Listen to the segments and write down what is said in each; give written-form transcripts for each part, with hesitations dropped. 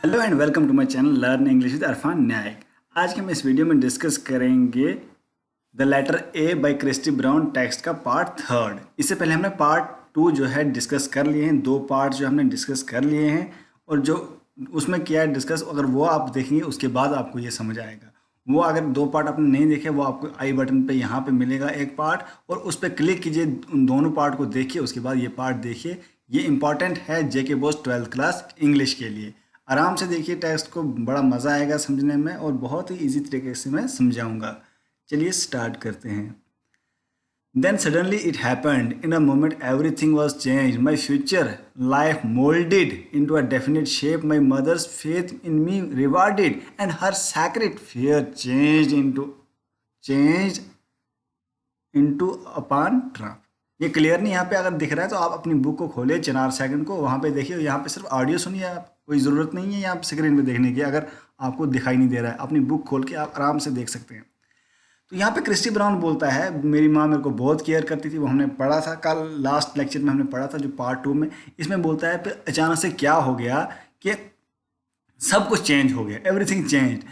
Hello and welcome to my channel learn English with Arfan Nayak. आज के हम इस वीडियो में डिस्कस करेंगे the letter A by Christy Brown text का पार्ट थर्ड। इससे पहले हमने पार्ट टू जो है डिस्कस कर लिए हैं, दो पार्ट जो हमने डिस्कस कर लिए हैं और जो उसमें किया है डिस्कस, अगर वो आप देखेंगे उसके बाद आपको ये समझ आएगा। वो अगर दो पार्ट आपने नहीं देखे, वो आपको आई बटन पे यहाँ पे मिलेगा एक पार्ट, और उस पर क्लिक कीजिए, उन दोनों पार्ट को देखिए, उसके बाद ये पार्ट देखिए। ये इंपॉर्टेंट है जेके बोस 12th क्लास इंग्लिश के लिए। आराम से देखिए टेक्स्ट को, बड़ा मज़ा आएगा समझने में और बहुत ही इजी तरीके से मैं समझाऊंगा। चलिए स्टार्ट करते हैं। Then suddenly it happened. In a moment, everything was changed. My future life molded into a definite shape. My mother's faith in me rewarded, and her sacred fear changed into upon trap. ये clear नहीं यहाँ पे अगर दिख रहा है तो आप अपनी बुक को खोलिए, चिनार सेकंड को, वहाँ पे देखिए। यहाँ पे सिर्फ ऑडियो सुनिए, आप कोई ज़रूरत नहीं है यहाँ पे स्क्रीन पे देखने की। अगर आपको दिखाई नहीं दे रहा है, अपनी बुक खोल के आप आराम से देख सकते हैं। तो यहाँ पे क्रिस्टी ब्राउन बोलता है, मेरी माँ मेरे को बहुत केयर करती थी। वो हमने पढ़ा था कल, लास्ट लेक्चर में हमने पढ़ा था, जो पार्ट टू में। इसमें बोलता है फिर अचानक से क्या हो गया कि सब कुछ चेंज हो गया, एवरीथिंग चेंज।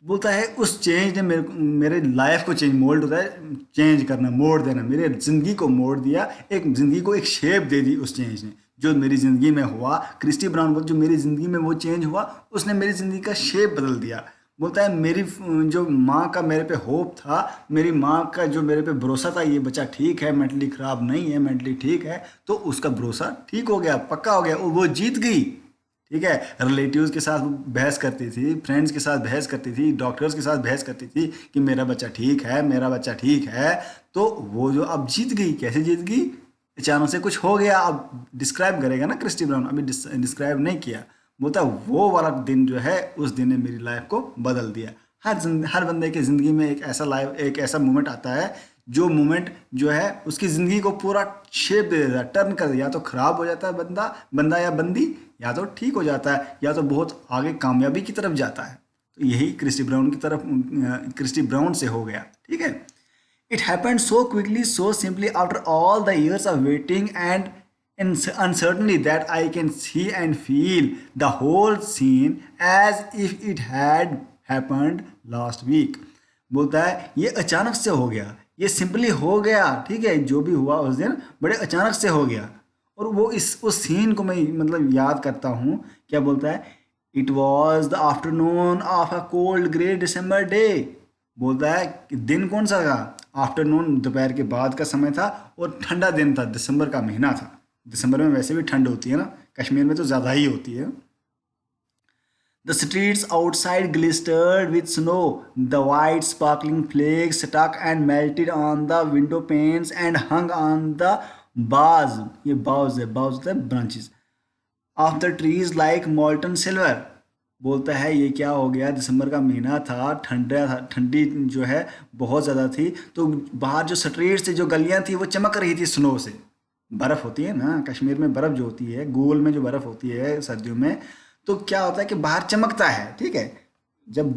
बोलता है उस चेंज ने मेरे लाइफ को चेंज, मोल्ड होता है चेंज करना, मोड़ देना, मेरे ज़िंदगी को मोड़ दिया, एक ज़िंदगी को एक शेप दे दी उस चेंज ने। जो मेरी ज़िंदगी में हुआ, क्रिस्टी ब्राउन बोल, जो मेरी ज़िंदगी में वो चेंज हुआ, उसने मेरी ज़िंदगी का शेप बदल दिया। बोलता है मेरी जो माँ का मेरे पे होप था, मेरी माँ का जो मेरे पे भरोसा था, ये बच्चा ठीक है, मेंटली ख़राब नहीं है, मेंटली ठीक है, तो उसका भरोसा ठीक हो गया, पक्का हो गया, वो जीत गई। ठीक है, रिलेटिव्स के साथ बहस करती थी, फ्रेंड्स के साथ बहस करती थी, डॉक्टर्स के साथ बहस करती थी कि मेरा बच्चा ठीक है, मेरा बच्चा ठीक है। तो वो जो अब जीत गई, कैसे जीत गई? अचानक से कुछ हो गया। अब डिस्क्राइब करेगा ना क्रिस्टी ब्राउन, अभी डिस्क्राइब नहीं किया। बोलता वो वाला दिन जो है, उस दिन ने मेरी लाइफ को बदल दिया। हर बंदे की ज़िंदगी में एक ऐसा मोमेंट आता है, जो मोमेंट जो है उसकी ज़िंदगी को पूरा शेप दे देता है, टर्न कर देता है। या तो ख़राब हो जाता है बंदा या बंदी, या तो ठीक हो जाता है, या तो बहुत आगे कामयाबी की तरफ जाता है। तो यही क्रिस्टी ब्राउन से हो गया। ठीक है, it happened so quickly, so simply, after all the years of waiting and uncertainty, that I can see and feel the whole scene as if it had happened last week. बोलता है ये अचानक से हो गया, ये सिंपली हो गया। ठीक है, जो भी हुआ उस दिन बड़े अचानक से हो गया। और वो उस सीन को मैं मतलब याद करता हूँ। क्या बोलता है? It was the afternoon of a cold grey December day. बोलता है कि दिन कौन सा था? आफ्टरनून, दोपहर के बाद का समय था, और ठंडा दिन था, दिसंबर का महीना था। दिसंबर में वैसे भी ठंड होती है ना, कश्मीर में तो ज़्यादा ही होती है। The streets outside glistered with snow. The white sparkling flakes stuck and melted on the window panes and hung on the boughs. ये boughs है branches of the trees like molten silver. बोलता है ये क्या हो गया, दिसंबर का महीना था, ठंडी जो है बहुत ज़्यादा थी, तो बाहर जो स्ट्रीट्स थी, जो गलियां थी, वो चमक रही थी स्नो से। बर्फ़ होती है ना कश्मीर में, बर्फ़ जो होती है गोल में, जो बर्फ़ होती है सर्दियों में, तो क्या होता है कि बाहर चमकता है। ठीक है, जब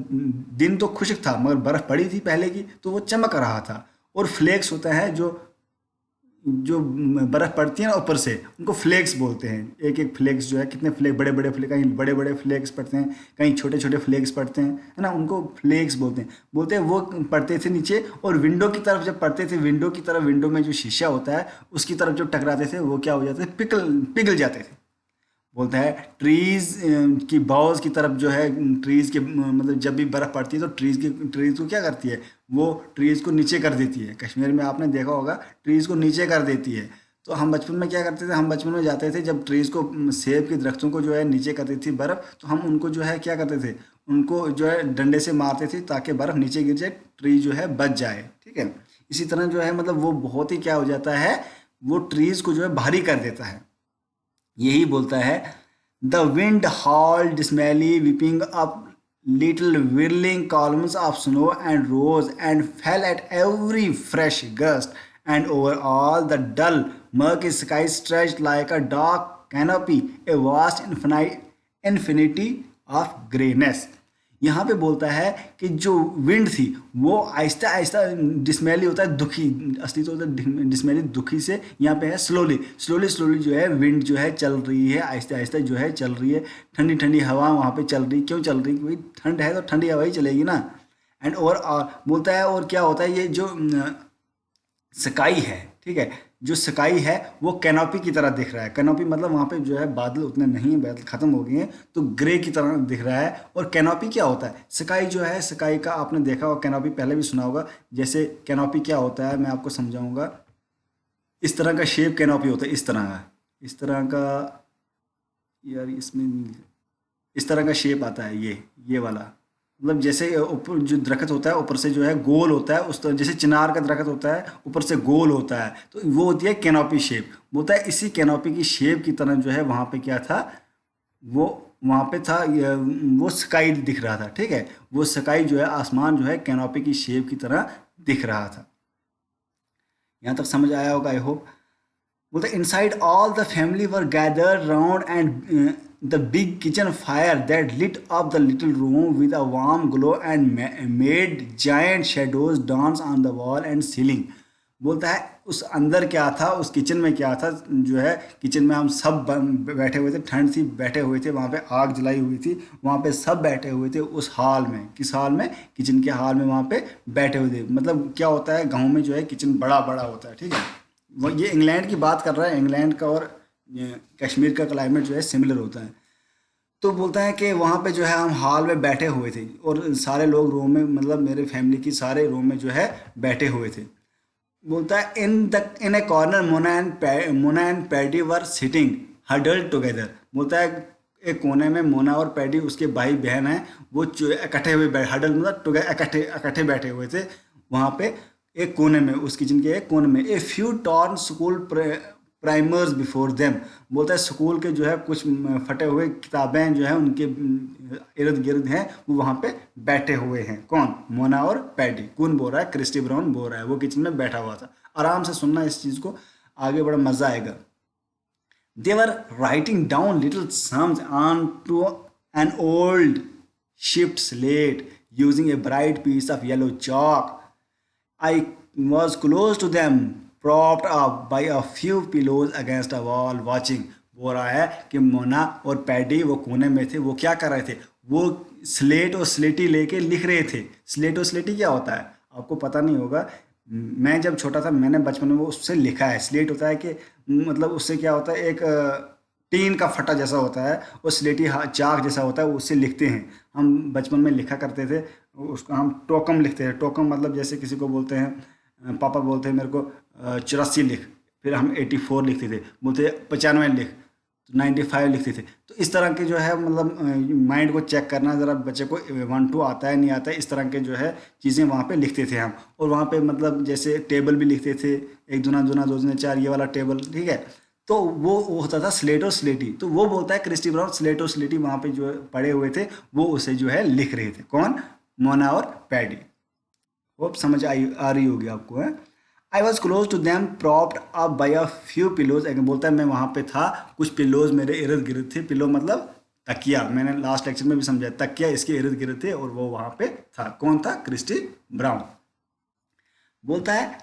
दिन तो खुश्क था मगर बर्फ़ पड़ी थी पहले की, तो वो चमक रहा था। और फ्लेक्स होता है, जो जो बर्फ़ पड़ती है ना ऊपर से, उनको फ्लेक्स बोलते हैं। एक एक फ्लेक्स जो है, कितने फ्लेक, बड़े बड़े फ्लेक, कहीं बड़े बड़े फ्लेक्स पड़ते हैं, कहीं छोटे छोटे फ्लेक्स पड़ते हैं, है ना, उनको फ्लेक्स बोलते हैं। वो पड़ते थे नीचे, और विंडो की तरफ जब पड़ते थे, विंडो में जो शीशा होता है उसकी तरफ जब टकराते थे, वो क्या हो जाते थे? पिघल जाते थे। बोलता है ट्रीज की बाउज की तरफ जो है, ट्रीज के मतलब जब भी बर्फ़ पड़ती है तो ट्रीज को क्या करती है? वो ट्रीज को नीचे कर देती है। कश्मीर में आपने देखा होगा, ट्रीज को नीचे कर देती है। तो हम बचपन में क्या करते थे? हम बचपन में जाते थे, जब ट्रीज को, सेब के दरख्तों को जो है नीचे करती थी बर्फ़, तो हम उनको जो है क्या करते थे? उनको जो है डंडे से मारते थे, ताकि बर्फ़ नीचे गिर जाए, ट्री जो है बच जाए। ठीक है, इसी तरह जो है मतलब वो बहुत ही क्या हो जाता है, वो ट्रीज को जो है भारी कर देता है। यही बोलता है, the wind howled dismally, weeping up little whirling columns of snow, and rose and fell at every fresh gust, and over all the dull murky sky stretched like a dark canopy, a vast infinity of grayness. यहाँ पे बोलता है कि जो wind थी वो आहिस्ता आहिस्ता डिसमेली होता है दुखी, असली तो होता है डिसमेली दुखी से, यहाँ पे है स्लोली स्लोली स्लोली जो है विंड जो है चल रही है, आहिस्ता आहिस्ता जो है चल रही है, ठंडी ठंडी हवा वहाँ पे चल रही, क्यों चल रही, क्योंकि ठंड है तो ठंडी हवा ही चलेगी ना। एंड और बोलता है और क्या होता है, ये जो स्काई है, ठीक है, जो स्काई है वो कैनोपी की तरह दिख रहा है। कैनोपी मतलब वहाँ पे जो है बादल उतने नहीं हैं, बादल खत्म हो गए हैं तो ग्रे की तरह दिख रहा है। और कैनोपी क्या होता है, स्काई जो है, स्काई का आपने देखा होगा, कैनोपी पहले भी सुना होगा। जैसे कैनोपी क्या होता है मैं आपको समझाऊंगा। इस तरह का शेप कैनोपी होता है, इस तरह का, इस तरह का, यार इसमें इस तरह का शेप आता है, ये वाला, मतलब जैसे ऊपर जो दरख्त होता है ऊपर से जो है गोल होता है, उस तरह जैसे चिनार का दरख्त होता है ऊपर से गोल होता है, तो वो होती है कैनोपी शेप। बोलता है इसी कैनोपी की शेप की तरह जो है वहाँ पे क्या था, वो वहाँ पे था वो स्काई दिख रहा था, ठीक है, वो स्काई जो है आसमान जो है कैनोपी की शेप की तरह दिख रहा था। यहाँ तक समझ आया होगा आई होप। बोलते inside all the family were gathered round and the big kitchen fire that lit up the little room with a warm glow and made giant shadows dance on the wall and ceiling। बोलता है उस अंदर क्या था, उस kitchen में क्या था, जो है किचन में हम सब बैठे हुए थे, ठंड थी, बैठे हुए थे, वहाँ पे आग जलाई हुई थी, वहाँ पे सब बैठे हुए थे उस हॉल में। किस हॉल में, किचन के हॉल में वहाँ पे बैठे हुए थे। मतलब क्या होता है गाँव में जो है किचन बड़ा बड़ा होता है, ठीक है। वो ये इंग्लैंड की बात कर रहा है, इंग्लैंड का और ये कश्मीर का क्लाइमेट जो है सिमिलर होता है। तो बोलता है कि वहाँ पे जो है हम हॉल में बैठे हुए थे और सारे लोग रूम में, मतलब मेरे फैमिली की सारे रूम में जो है बैठे हुए थे। बोलता है in a corner Mona and Paddy were sitting huddled together. बोलता है एक कोने में मोना और पैडी उसके भाई बहन हैं, वो इकट्ठे हुए हडल मतलब इकट्ठे इकट्ठे बैठे हुए थे वहाँ पे एक कोने में, उस किचन के एक कोने में। A few torn school primers before them. बोलता है स्कूल के जो है कुछ फटे हुए किताबें जो है उनके इर्द गिर्द हैं, वो वहाँ पे बैठे हुए हैं। कौन, मोना और पैडी। कौन बोल रहा है, क्रिस्टी ब्राउन बोल रहा है, वो किचन में बैठा हुआ था। आराम से सुनना इस चीज़ को, आगे बड़ा मज़ा आएगा। They were writing down little sums onto an old chipped slate using a bright piece of yellow chalk. I was close to them, propped up by a few pillows against a wall, watching. बोल रहा है कि मोना और paddy वो कोने में थे, वो क्या कर रहे थे, वो स्लेट और स्लेटी लेके लिख रहे थे। स्लेट और स्लेटी क्या होता है आपको पता नहीं होगा, मैं जब छोटा था मैंने बचपन में वो उससे लिखा है। स्लेट होता है कि मतलब उससे क्या होता है, एक टीन का फटा जैसा होता है और स्लेटी चाक जैसा होता है, उससे लिखते हैं। हम बचपन में लिखा करते थे, उसको हम टोकम लिखते हैं। टोकम मतलब जैसे किसी को बोलते हैं, पापा बोलते हैं मेरे को 84 लिख, फिर हम 84 लिखते थे, बोलते 95 लिख, 95 लिखते थे। तो इस तरह के जो है मतलब माइंड को चेक करना, ज़रा बच्चे को 1 2 आता है नहीं आता है, इस तरह के जो है चीज़ें वहाँ पे लिखते थे हम। और वहाँ पे मतलब जैसे टेबल भी लिखते थे, एक दूना दूना दो दूना चार, ये वाला टेबल, ठीक है। तो वो होता था स्लेट और स्लेटी। तो वो बोलता है क्रिस्टी ब्राउन स्लेट और स्लेटी वहाँ पे जो पड़े हुए थे वो उसे जो है लिख रहे थे। कौन, मोना और पैडी। होप समझ आई आ रही होगी आपको है। I was close to them propped up by a few pillows. बोलता है मैं वहाँ पे था, कुछ पिलोज मेरे इर्द गिर्द थे। पिलो मतलब तकिया, मैंने लास्ट लेक्चर में भी समझाया, तकिया इसके इर्द गिर्द थे और वो वहाँ पे था। कौन था, क्रिस्टी ब्राउन। बोलता है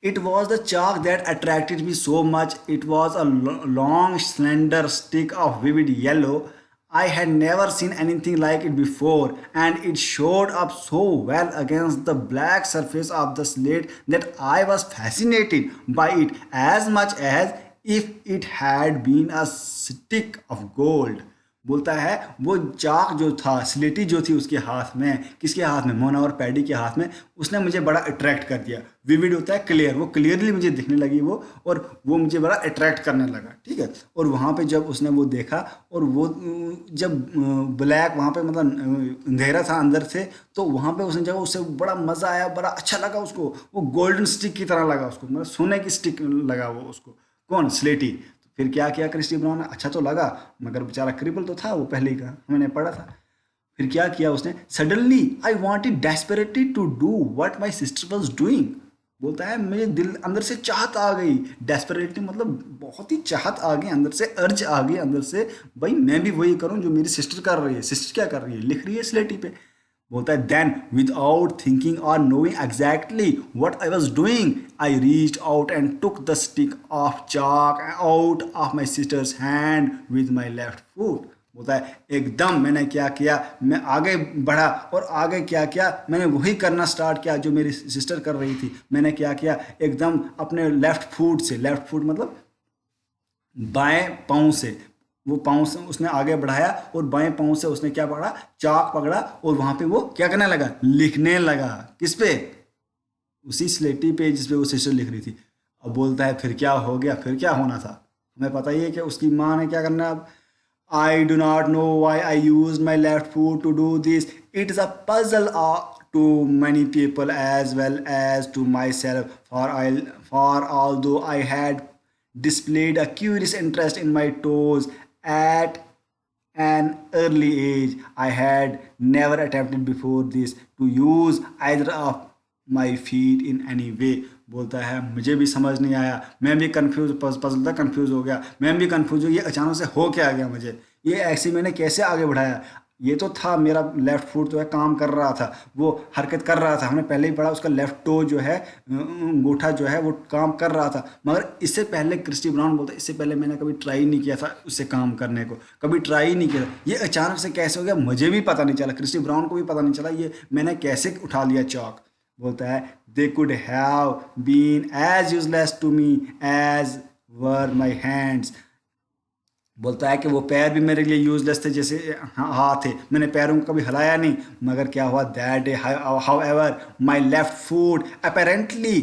it was the chalk that attracted me so much, it was a long slender stick of vivid yellow. I had never seen anything like it before, and it showed up so well against the black surface of the slate that I was fascinated by it as much as if it had been a stick of gold। बोलता है वो चाक जो था, स्लेटी जो थी उसके हाथ में, किसके हाथ में, मोना और पैडी के हाथ में, उसने मुझे बड़ा अट्रैक्ट कर दिया। विविड होता है क्लियर, वो क्लियरली मुझे दिखने लगी वो, और वो मुझे बड़ा अट्रैक्ट करने लगा, ठीक है। और वहाँ पे जब उसने वो देखा और वो जब ब्लैक वहाँ पे मतलब अंधेरा था अंदर से, तो वहाँ पे उसने जब उससे बड़ा मज़ा आया, बड़ा अच्छा लगा उसको। वो गोल्डन स्टिक की तरह लगा उसको, मतलब सोने की स्टिक लगा वो उसको। कौन, स्लेटी। फिर क्या किया क्रिस्टी ब्राउन ने, अच्छा तो लगा मगर बेचारा क्रिपल तो था वो पहले ही का, मैंने पढ़ा था। फिर क्या किया उसने, suddenly I wanted desperately to do what my sister was doing. बोलता है मुझे दिल अंदर से चाहत आ गई, डेस्परेटली मतलब बहुत ही चाहत आ गई अंदर से, अर्ज आ गई अंदर से, भाई मैं भी वही करूं जो मेरी सिस्टर कर रही है। सिस्टर क्या कर रही है, लिख रही है स्लेटी पे। बोलता है देन विदाउट थिंकिंग और knowing exactly what I was doing I reached out and took the stick of chalk out of my sister's hand with my left foot. बोलता है एकदम मैंने क्या किया, मैं आगे बढ़ा और आगे क्या किया, मैंने वही करना स्टार्ट किया जो मेरी सिस्टर कर रही थी। मैंने क्या किया, एकदम अपने लेफ्ट फुट से, लेफ्ट फुट मतलब बाएं पाँव से, वो पाँव से उसने आगे बढ़ाया और बाएं पाँव से उसने क्या पकड़ा, चाक पकड़ा और वहां पे वो क्या करने लगा, लिखने लगा। किस पे, उसी स्लेटी पे जिस पे वो सिस्टर लिख रही थी। अब बोलता है फिर क्या हो गया, फिर क्या होना था, हमें पता ही है कि उसकी माँ ने क्या करना है अब। I do not know why I used my left foot to do this. It is a puzzle to many people as well as to myself. For although I had displayed a curious interest in my toes at an early age, I had never attempted before this to use either of my feet in any way. बोलता है मुझे भी समझ नहीं आया, मैं भी confuse, puzzle था, कंफ्यूज हो गया, मैं भी कंफ्यूज हो, ये अचानक से हो क्या गया मुझे, ये ऐसे मैंने कैसे आगे बढ़ाया। ये तो था मेरा लेफ्ट फुट जो है काम कर रहा था, वो हरकत कर रहा था, हमने पहले ही पढ़ा, उसका लेफ्ट टो जो है, अंगूठा जो है वो काम कर रहा था। मगर इससे पहले क्रिस्टी ब्राउन बोलता है इससे पहले मैंने कभी ट्राई नहीं किया था उससे काम करने को, कभी ट्राई नहीं किया। ये अचानक से कैसे हो गया मुझे भी पता नहीं चला, क्रिस्टी ब्राउन को भी पता नहीं चला ये मैंने कैसे उठा लिया चौक। बोलता है they could have been as useless to me as were my hands. बोलता है कि वो पैर भी मेरे लिए यूजलेस थे जैसे हाथ थे, मैंने पैरों को कभी हिलाया नहीं। मगर क्या हुआ, that day however my left foot apparently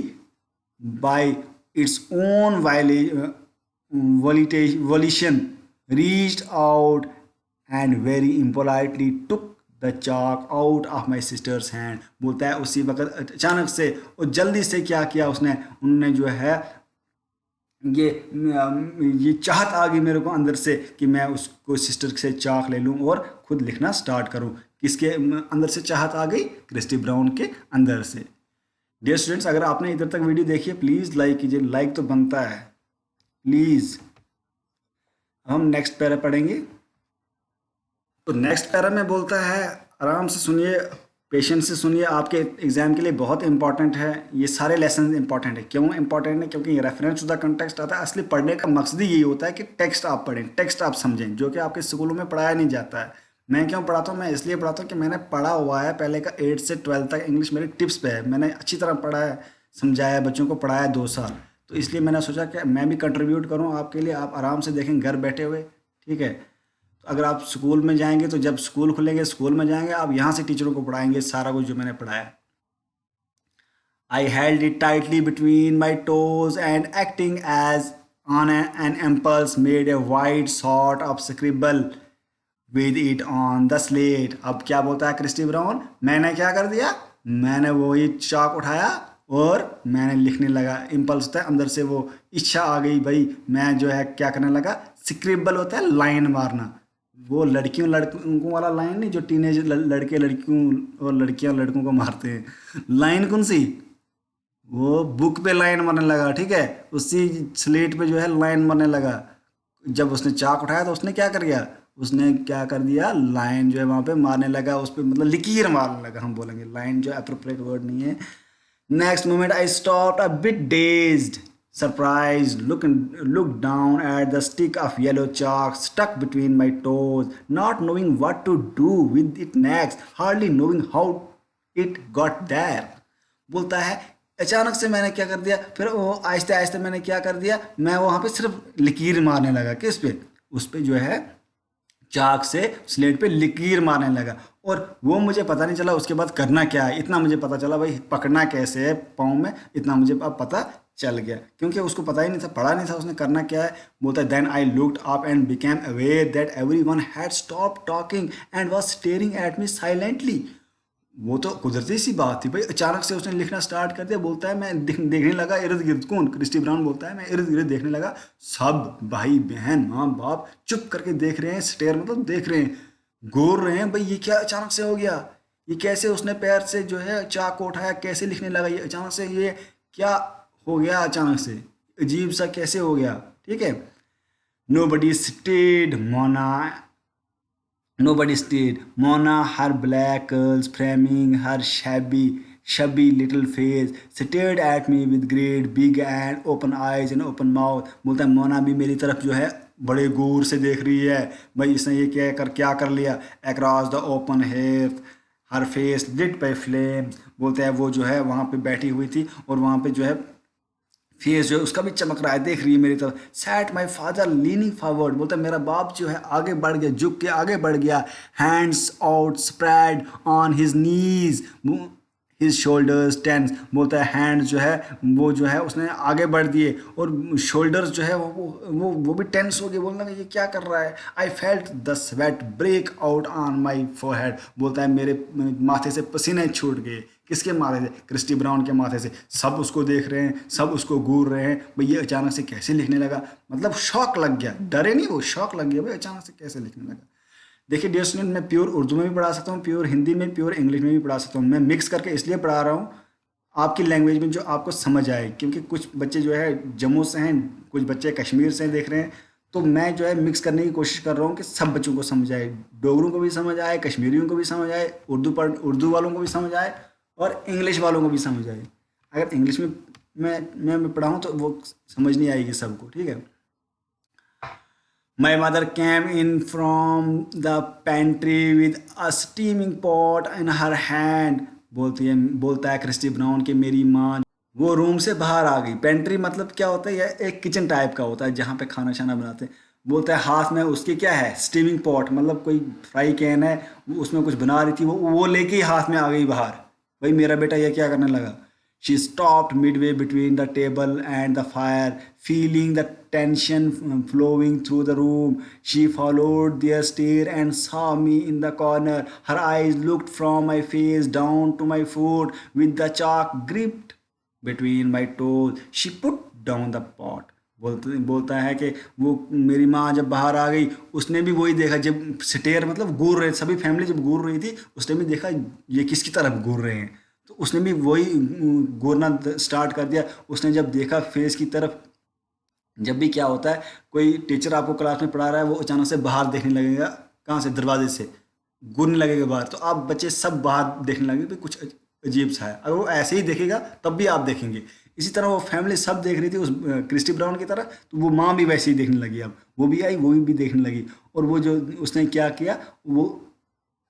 by its own volition reached out and very impolitely took the chalk out of my sister's hand. बोलता है उसी वक्त अचानक से और जल्दी से क्या किया उसने, उन्होंने जो है ये चाहत आ गई मेरे को अंदर से कि मैं उसको सिस्टर से चाक ले लूं और खुद लिखना स्टार्ट करूं। किसके अंदर से चाहत आ गई, क्रिस्टी ब्राउन के अंदर से। डियर स्टूडेंट्स, अगर आपने इधर तक वीडियो देखी है प्लीज़ लाइक कीजिए, लाइक तो बनता है प्लीज़। हम नेक्स्ट पैरा पढ़ेंगे। तो नेक्स्ट पैरा में बोलता है, आराम से सुनिए, पेशेंस से सुनिए, आपके एग्जाम के लिए बहुत इंपॉर्टेंट है, ये सारे लेसन इंपॉर्टेंट है। क्यों इंपॉर्टेंट है, क्योंकि रेफरेंस टू द कंटेक्स्ट आता है। असली पढ़ने का मकसद ही यही होता है कि टेक्स्ट आप पढ़ें, टेक्स्ट आप समझें, जो कि आपके स्कूलों में पढ़ाया नहीं जाता है। मैं क्यों पढ़ाता हूँ, मैं इसलिए पढ़ाता हूँ कि मैंने पढ़ा हुआ है, पहले का 8 से 12 तक इंग्लिश मेरी टिप्स पे है, मैंने अच्छी तरह पढ़ा है, समझाया, बच्चों को पढ़ाया 2 साल। तो इसलिए मैंने सोचा कि मैं भी कंट्रीब्यूट करूँ आपके लिए, आप आराम से देखें घर बैठे हुए, ठीक है। अगर आप स्कूल में जाएंगे तो जब स्कूल खुलेंगे स्कूल में जाएंगे, आप यहाँ से टीचरों को पढ़ाएंगे सारा कुछ जो मैंने पढ़ाया। I held it tightly between my toes and acting as on an impulse made a wide sort of scribble with it on the slate. अब क्या बोलता है क्रिस्टी ब्राउन, मैंने क्या कर दिया, मैंने वही चाक उठाया और मैंने लिखने लगा। इम्पल्स होता है अंदर से वो इच्छा आ गई भाई, मैं जो है क्या करने लगा, स्क्रिबल होता है लाइन मारना, वो लड़कियों लड़कों वाला लाइन नहीं जो टीनेज लड़के लड़कियों और लड़कियां लड़कों को मारते हैं। लाइन कौन सी, वो बुक पे लाइन मारने लगा, ठीक है, उसी स्लेट पे जो है लाइन मारने लगा। जब उसने चाक उठाया तो उसने क्या कर दिया, उसने क्या कर दिया, लाइन जो है वहाँ पे मारने लगा, उस पर मतलब लकीर मारने लगा, हम बोलेंगे लाइन जो अप्रोप्रिएट वर्ड नहीं है। Next moment I stopped a bit dazed surprised, looked down at the stick of yellow chalk stuck between my toes, not knowing what to do with it next, hardly knowing how it got there। बोलता है अचानक से मैंने क्या कर दिया, फिर वो आहिस्ते आहिस्ते मैंने क्या कर दिया, मैं वहाँ पे सिर्फ लकीर मारने लगा, किस पे, उस पे जो है चाक से स्लेट पे लकीर मारने लगा। और वो मुझे पता नहीं चला उसके बाद करना क्या है, इतना मुझे पता चला भाई पकड़ना कैसे है पाँव में, इतना मुझे अब पता चल गया, क्योंकि उसको पता ही नहीं था, पढ़ा नहीं था उसने करना क्या है। बोलता है then I looked up and became aware that everyone had stopped talking and was staring at me silently. वो तो कुदरती सी बात थी भाई, अचानक से उसने लिखना स्टार्ट कर दिया। बोलता है मैं देखने लगा इर्द गिर्द, कौन, क्रिस्टी ब्राउन बोलता है मैं इर्द गिर्द देखने लगा, सब भाई बहन माँ बाप चुप करके देख रहे हैं, स्टेयर मतलब देख रहे हैं, घूर रहे हैं भाई ये क्या अचानक से हो गया, ये कैसे उसने पैर से जो है चाक को उठाया, कैसे लिखने लगा ये अचानक से, ये क्या हो गया अचानक से, अजीब सा कैसे हो गया, ठीक है। Nobody stayed Mona Nobody stayed. Mona, her black curls framing her shabby little face, stared at me with great big and open eyes and open mouth. बोलता है मोना भी मेरी तरफ जो है बड़े गौर से देख रही है, भाई इसने ये क्या कर लिया. Across the open hearth, her face lit by flames. बोलते हैं वो जो है वहाँ पे बैठी हुई थी और वहाँ पे जो है फेस जो है उसका भी चमक रहा है, देख रही है मेरी तरफ. Sat my father leaning forward. बोलता है मेरा बाप जो है आगे बढ़ गया, झुक के आगे बढ़ गया. Hands out spread on his knees, his shoulders tense. बोलता है हैंड जो है वो जो है उसने आगे बढ़ दिए और शोल्डर्स जो है वो भी टेंस हो गए. बोलना कि ये क्या कर रहा है. I felt the sweat break out on my forehead. बोलता है मेरे माथे से पसीने छूट गए. किसके माथे से? क्रिस्टी ब्राउन के माथे से. सब उसको देख रहे हैं, सब उसको घूर रहे हैं, भाई ये अचानक से कैसे लिखने लगा. मतलब शौक लग गया, डरे नहीं, वो शौक लग गया भाई अचानक से कैसे लिखने लगा. देखिए डियर स्टूडेंट, मैं प्योर उर्दू में भी पढ़ा सकता हूँ, प्योर हिंदी में, प्योर इंग्लिश में भी पढ़ा सकता हूँ. मैं मिक्स करके इसलिए पढ़ा रहा हूँ आपकी लैंग्वेज में जो आपको समझ आए, क्योंकि कुछ बच्चे जो है जम्मू से हैं, कुछ बच्चे कश्मीर से देख रहे हैं. तो मैं जो है मिक्स करने की कोशिश कर रहा हूँ कि सब बच्चों को समझ आए, डोगरों को भी समझ आए, कश्मीरियों को भी समझ आए, उर्दू वालों को भी समझ आए और इंग्लिश वालों को भी समझ आए. अगर इंग्लिश में मैं पढ़ाऊँ तो वो समझ नहीं आएगी सबको, ठीक है. My mother came in from the pantry with a steaming pot in her hand. बोलता है क्रिस्टी ब्राउन कि मेरी माँ वो रूम से बाहर आ गई. पेंट्री मतलब क्या होता है? यह एक किचन टाइप का होता है जहाँ पे खाना शाना बनाते हैं. बोलता है हाथ में उसके क्या है? स्टीमिंग पॉट, मतलब कोई फ्राई कैन है, वो उसमें कुछ बना रही थी, वो लेके ही हाथ में आ गई बाहर. भाई मेरा बेटा ये क्या करने लगा. She stopped midway between the table and the fire, feeling the tension flowing through the room. She followed their stare and saw me in the corner. Her eyes looked from my face down to my foot with the chalk gripped between my toes. She put down the pot. बोलता है कि वो मेरी माँ जब बाहर आ गई उसने भी वही देखा, जब स्टेयर मतलब घूर रहे, सभी फैमिली जब घूर रही थी उसने भी देखा ये किसकी तरफ घूर रहे हैं. तो उसने भी वही घूरना स्टार्ट कर दिया. उसने जब देखा फेस की तरफ, जब भी क्या होता है कोई टीचर आपको क्लास में पढ़ा रहा है वो अचानक से बाहर देखने लगेगा, कहाँ से? दरवाजे से घूरने लगेगा बाहर, तो आप बच्चे सब बाहर देखने लगेंगे भी कुछ अजीब सा है. अगर वो ऐसे ही देखेगा तब भी आप देखेंगे. इसी तरह वो फैमिली सब देख रही थी उस क्रिस्टी ब्राउन की तरह, तो वो माँ भी वैसे ही देखने लगी. अब वो भी आई, वो भी देखने लगी, और वो जो उसने क्या किया, वो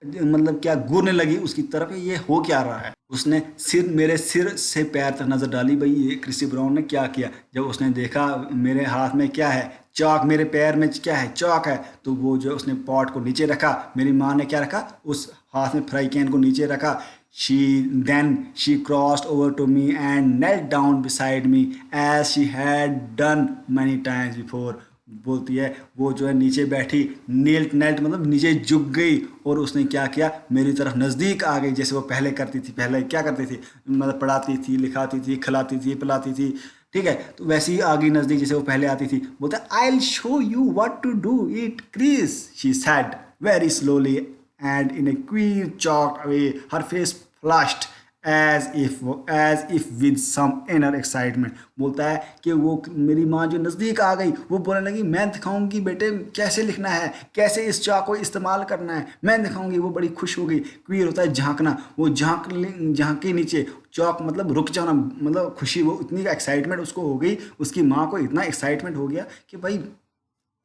मतलब क्या घूरने लगी उसकी तरफ. ये हो क्या रहा है. उसने मेरे सिर से पैर तक नजर डाली, भाई ये क्रिस्टी ब्राउन ने क्या किया. जब उसने देखा मेरे हाथ में क्या है, चौक, मेरे पैर में क्या है, चौक है, तो वो जो उसने पॉट को नीचे रखा. मेरी माँ ने क्या रखा, उस हाथ में फ्राई कैन को नीचे रखा. She crossed over to me and knelt down beside me as she had done many times before. बोलती है वो जो है नीचे बैठी, नेल्ट मतलब नीचे झुक गई, और उसने क्या किया, मेरी तरफ नज़दीक आ गई, जैसे वो पहले करती थी. पहले क्या करती थी, मतलब पढ़ाती थी, लिखाती थी, खिलाती थी, पिलाती थी, ठीक है. तो वैसे ही आ गई नज़दीक जैसे वो पहले आती थी. बोलता है I will show you what to do it Chris, she said very slowly and in a queer choked away. Her face flushed as if with some inner excitement. बोलता है कि वो मेरी माँ जो नज़दीक आ गई वो बोलने लगी मैं दिखाऊंगी बेटे कैसे लिखना है, कैसे इस चाक को इस्तेमाल करना है, मैं दिखाऊंगी. वो बड़ी खुश हो गई. क्वीर होता है झांकना, वो झांके नीचे. चौक मतलब रुक जाना, मतलब खुशी. वो इतनी एक्साइटमेंट उसको हो गई, उसकी माँ को इतना एक्साइटमेंट हो गया कि भाई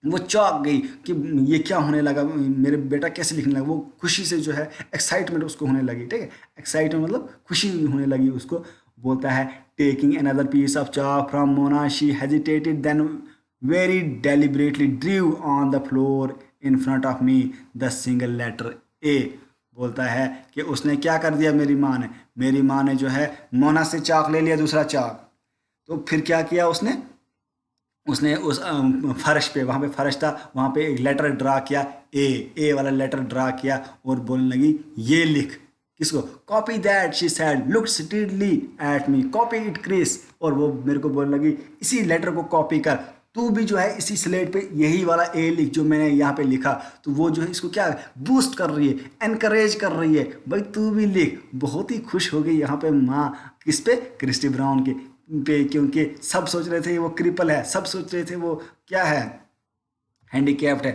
वो चौंक गई कि ये क्या होने लगा, मेरे बेटा कैसे लिखने लगा. वो खुशी से जो है एक्साइटमेंट उसको होने लगी, ठीक है. एक्साइटमेंट मतलब खुशी होने लगी उसको. बोलता है taking another piece of chalk from Mona she hesitated then very deliberately drew on the floor in front of me the single letter A. बोलता है कि उसने क्या कर दिया, मेरी माँ ने जो है मोना से चाक ले लिया, दूसरा चाक. तो फिर क्या किया उसने उस फर्श पे, वहाँ पे फर्श था, वहाँ पे एक लेटर ड्रा किया, ए वाला लेटर ड्रा किया, और बोलने लगी ये लिख. किसको? Copy that, she said look steadily at me, copy it Chris. और वो मेरे को बोलने लगी इसी लेटर को कॉपी कर, तू भी जो है इसी स्लेट पे यही वाला ए लिख जो मैंने यहाँ पे लिखा. तो वो जो है इसको क्या बूस्ट कर रही है, एनकरेज कर रही है, भाई तू भी लिख. बहुत ही खुश हो गई यहाँ पे माँ, किस पे? क्रिस्टी ब्राउन के पे, क्योंकि सब सोच रहे थे वो क्रिपल है, सब सोच रहे थे वो क्या है, हैंडीकैप्ड है,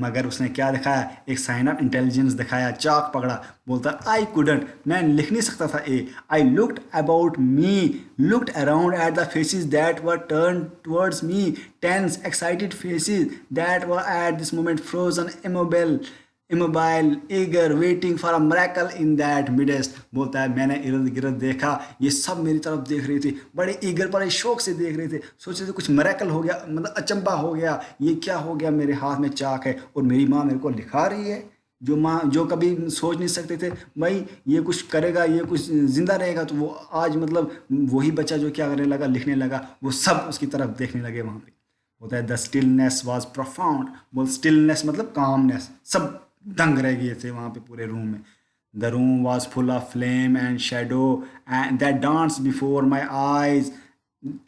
मगर उसने क्या दिखाया, एक साइन ऑफ इंटेलिजेंस दिखाया, चाक पकड़ा, बोलता आई कुडंट, मैं लिख नहीं सकता था A, I looked about me, looked around at the faces that were turned towards me, tense excited faces that were at this moment frozen immobile eager waiting for a miracle in that midst. बोलता है मैंने इर्द गिर्द देखा, ये सब मेरी तरफ देख रहे थे, बड़े ईगर बड़े शौक से देख रहे थे, सोच रहे थे कुछ मिरेकल हो गया, मतलब अचंबा हो गया, ये क्या हो गया, मेरे हाथ में चाक है और मेरी माँ मेरे को लिखा रही है। जो माँ जो कभी सोच नहीं सकते थे भाई ये कुछ करेगा, ये कुछ जिंदा रहेगा, तो वो आज मतलब वही बच्चा जो क्या करने लगा, लिखने लगा, वो सब उसकी तरफ देखने लगे वहाँ पे। होता है द स्टिलनेस वॉज प्रोफाउंड, बोल स्टिलनेस मतलब कामनेस, सब दंग रह गए थे वहाँ पे पूरे रूम में। The room was full of flame and shadow and that dance before my eyes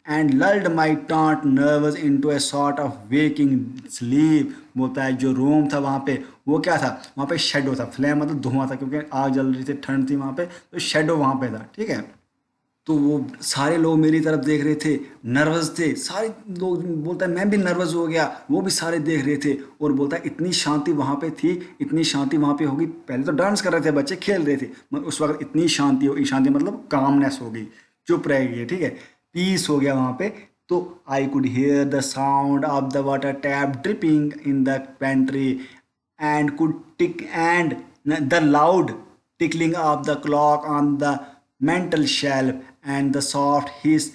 and lulled my टॉन्ट nervous into a sort of waking sleep. बोलता है जो रूम था वहाँ पे वो क्या था, वहाँ पे शेडो था, फ्लेम मतलब धुआं था, क्योंकि आग जल रही थी, ठंड थी वहाँ पे, तो शेडो वहाँ पे था, ठीक है। तो वो सारे लोग मेरी तरफ देख रहे थे, नर्वस थे सारे लोग, बोलता है मैं भी नर्वस हो गया, वो भी सारे देख रहे थे, और बोलता है इतनी शांति वहाँ पे थी, इतनी शांति वहाँ पे होगी, पहले तो डांस कर रहे थे बच्चे, खेल रहे थे, मगर उस वक्त इतनी शांति हो, शांति मतलब कामनेस हो गई, चुप रह गई, ठीक है, पीस हो गया वहाँ पे। तो I could here the sound of the water tap dripping in the pantry and could tick and the loud tickling of the clock on the mantel shelf and the soft hiss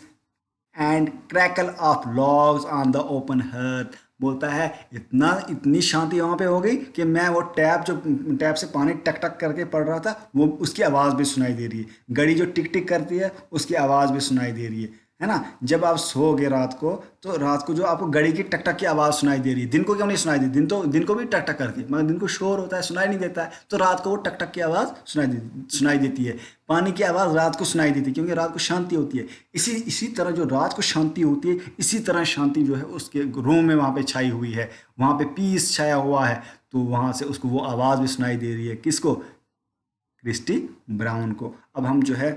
and crackle of logs on the open hearth। बोलता है इतनी शांति वहाँ पे हो गई कि मैं वो टैप से पानी टक टक करके पड़ रहा था, वो उसकी आवाज़ भी सुनाई दे रही है, घड़ी जो टिक टिक करती है उसकी आवाज़ भी सुनाई दे रही है ना। जब आप सोओगे रात को, तो रात को जो आपको घड़ी की टक टक की आवाज़ सुनाई दे रही है, दिन को क्यों नहीं सुनाई दी, दिन को भी टक टक करती है, मगर दिन को शोर होता है, सुनाई नहीं देता है, तो रात को वो टक टक की आवाज़ सुनाई देती है। पानी की आवाज़ रात को सुनाई देती है क्योंकि रात को शांति होती है। इसी तरह जो रात को शांति होती है, इसी तरह शांति जो है उसके रूम में वहाँ पे छाई हुई है, वहाँ पे पीस छाया हुआ है, तो वहाँ से उसको वो आवाज़ भी सुनाई दे रही है, किसको, क्रिस्टी ब्राउन को। अब हम जो है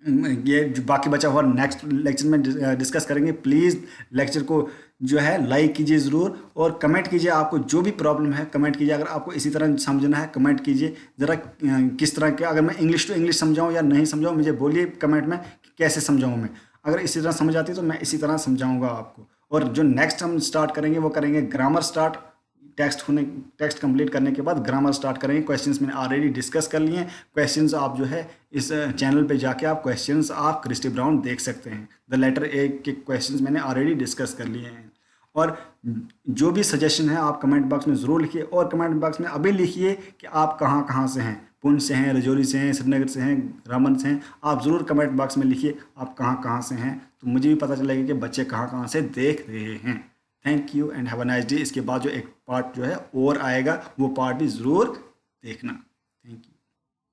ये जो बाकी बचा हुआ नेक्स्ट लेक्चर में डिस्कस करेंगे। प्लीज़ लेक्चर को जो है लाइक कीजिए ज़रूर, और कमेंट कीजिए, आपको जो भी प्रॉब्लम है कमेंट कीजिए, अगर आपको इसी तरह समझना है कमेंट कीजिए ज़रा, किस तरह के, अगर मैं इंग्लिश टू इंग्लिश समझाऊँ या नहीं समझाऊँ, मुझे बोलिए कमेंट में कि कैसे समझाऊँ मैं, अगर इसी तरह समझ आती है तो मैं इसी तरह समझाऊँगा आपको। और जो नेक्स्ट हम स्टार्ट करेंगे वो करेंगे ग्रामर स्टार्ट, टेक्स्ट कंप्लीट करने के बाद ग्रामर स्टार्ट करेंगे। क्वेश्चंस मैंने ऑलरेडी डिस्कस कर लिए हैं, क्वेश्चंस आप जो है इस चैनल पे जाके आप क्वेश्चंस आप क्रिस्टी ब्राउन देख सकते हैं। द लेटर ए के क्वेश्चंस मैंने ऑलरेडी डिस्कस कर लिए हैं। और जो भी सजेशन है आप कमेंट बॉक्स में ज़रूर लिखिए, और कमेंट बॉक्स में अभी लिखिए कि आप कहाँ कहाँ से हैं, पुंछ से हैं, रजौरी से हैं, श्रीनगर से हैं, रामबन से हैं, आप ज़रूर कमेंट बॉक्स में लिखिए आप कहाँ कहाँ से हैं, तो मुझे भी पता चलेगा कि बच्चे कहाँ कहाँ से देख रहे हैं। Thank you and have a nice day. इसके बाद जो एक पार्ट जो है और आएगा, वो पार्ट भी ज़रूर देखना।